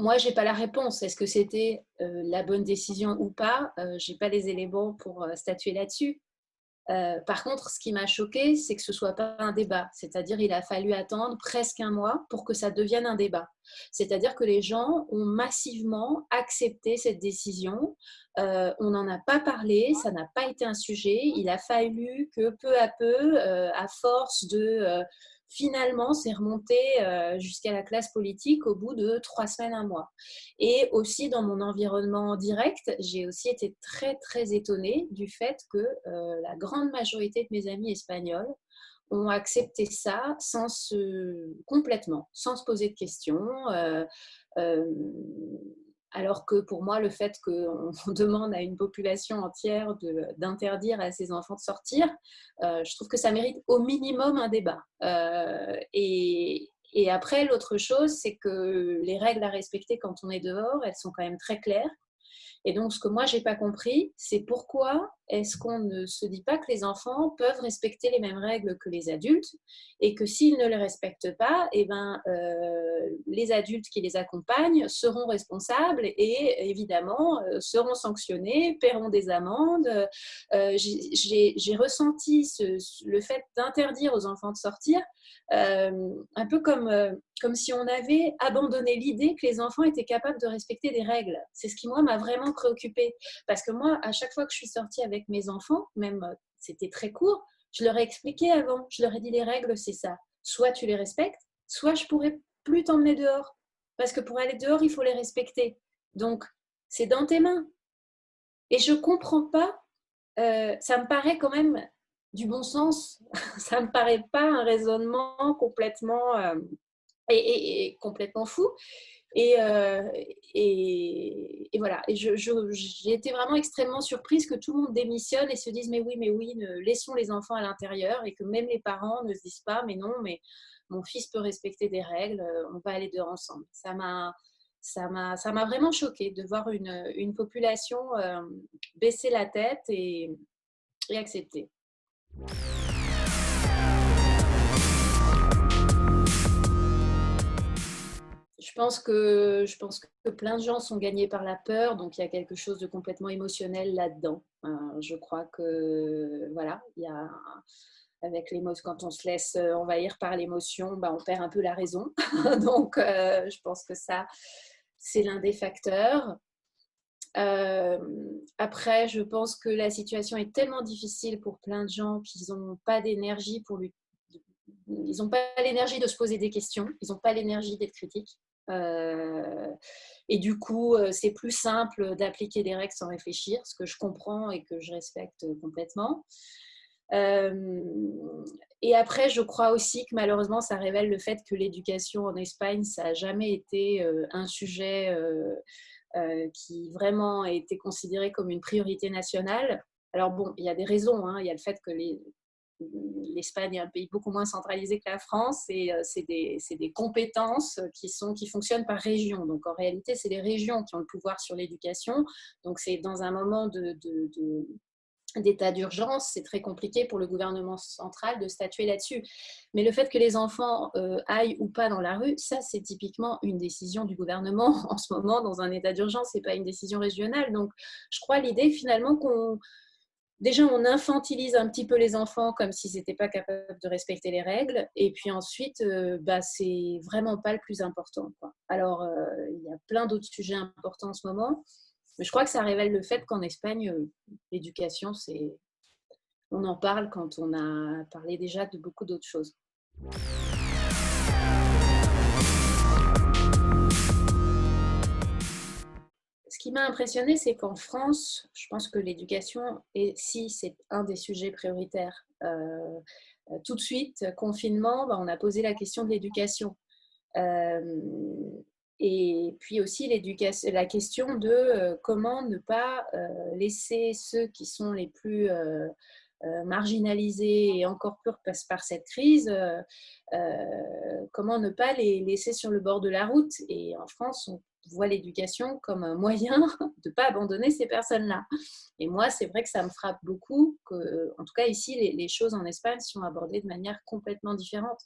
moi, j'ai pas la réponse. Est-ce que c'était la bonne décision ou pas? J'ai pas les éléments pour statuer là-dessus. Par contre, ce qui m'a choquée, c'est que ce ne soit pas un débat. C'est-à-dire il a fallu attendre presque un mois pour que ça devienne un débat. C'est-à-dire que les gens ont massivement accepté cette décision. On n'en a pas parlé, ça n'a pas été un sujet. Il a fallu que peu à peu, à force de... finalement, c'est remonté jusqu'à la classe politique au bout de 3 semaines, un mois. Et aussi dans mon environnement direct, j'ai aussi été très très étonnée du fait que la grande majorité de mes amis espagnols ont accepté ça complètement, sans se poser de questions. Euh, alors que pour moi, le fait qu'on demande à une population entière d'interdire à ses enfants de sortir, je trouve que ça mérite au minimum un débat. Et après, l'autre chose, c'est que les règles à respecter quand on est dehors, elles sont quand même très claires. Et donc, ce que moi, je n'ai pas compris, c'est pourquoi est-ce qu'on ne se dit pas que les enfants peuvent respecter les mêmes règles que les adultes et que s'ils ne les respectent pas, eh ben, les adultes qui les accompagnent seront responsables et évidemment seront sanctionnés, paieront des amendes. J'ai ressenti le fait d'interdire aux enfants de sortir un peu comme si on avait abandonné l'idée que les enfants étaient capables de respecter des règles. C'est ce qui, moi, m'a vraiment préoccupée. Parce que moi, à chaque fois que je suis sortie avec mes enfants, même c'était très court, je leur ai expliqué avant, je leur ai dit les règles, c'est ça. Soit tu les respectes, soit je pourrais plus t'emmener dehors. Parce que pour aller dehors, il faut les respecter. Donc, c'est dans tes mains. Et je ne comprends pas, ça me paraît quand même du bon sens. Ça ne me paraît pas un raisonnement complètement, et complètement fou. Et, euh, et voilà. Et j'ai été vraiment extrêmement surprise que tout le monde démissionne et se dise mais oui, laissons les enfants à l'intérieur et que même les parents ne se disent pas mais non, mais mon fils peut respecter des règles, on va aller dehors ensemble. Ça m'a vraiment choquée de voir une population baisser la tête et accepter. Je pense que plein de gens sont gagnés par la peur, donc il y a quelque chose de complètement émotionnel là-dedans. Je crois que voilà, il y a avec l'émotion, quand on se laisse envahir par l'émotion, bah, on perd un peu la raison. Donc je pense que ça, c'est l'un des facteurs. Après, je pense que la situation est tellement difficile pour plein de gens qu'ils n'ont pas d'énergie pour lui. Ils n'ont pas l'énergie de se poser des questions, ils n'ont pas l'énergie d'être critiques. Et du coup, c'est plus simple d'appliquer des règles sans réfléchir, ce que je comprends et que je respecte complètement. Et après, je crois aussi que malheureusement, ça révèle le fait que l'éducation en Espagne, ça n'a jamais été un sujet qui vraiment a été considéré comme une priorité nationale. Alors bon, il y a des raisons, hein. Il y a le fait que l'Espagne est un pays beaucoup moins centralisé que la France et c'est des compétences qui fonctionnent par région. Donc en réalité, c'est les régions qui ont le pouvoir sur l'éducation. Donc c'est dans un moment d'état d'urgence, c'est très compliqué pour le gouvernement central de statuer là-dessus. Mais le fait que les enfants aillent ou pas dans la rue, ça c'est typiquement une décision du gouvernement en ce moment dans un état d'urgence, c'est pas une décision régionale. Donc je crois l'idée finalement déjà, on infantilise un petit peu les enfants comme s'ils n'étaient pas capables de respecter les règles. Et puis ensuite, c'est vraiment pas le plus important, quoi. Alors, il y a plein d'autres sujets importants en ce moment. Mais je crois que ça révèle le fait qu'en Espagne, l'éducation, on en parle quand on a parlé déjà de beaucoup d'autres choses. Ce qui m'a impressionnée, c'est qu'en France, je pense que l'éducation, si c'est un des sujets prioritaires, tout de suite, confinement, on a posé la question de l'éducation. Et puis aussi la question de comment ne pas laisser ceux qui sont les plus marginalisés et encore plus par cette crise, comment ne pas les laisser sur le bord de la route. Et en France, on voit l'éducation comme un moyen de ne pas abandonner ces personnes-là. Et moi, c'est vrai que ça me frappe beaucoup que, en tout cas ici, les choses en Espagne sont abordées de manière complètement différente.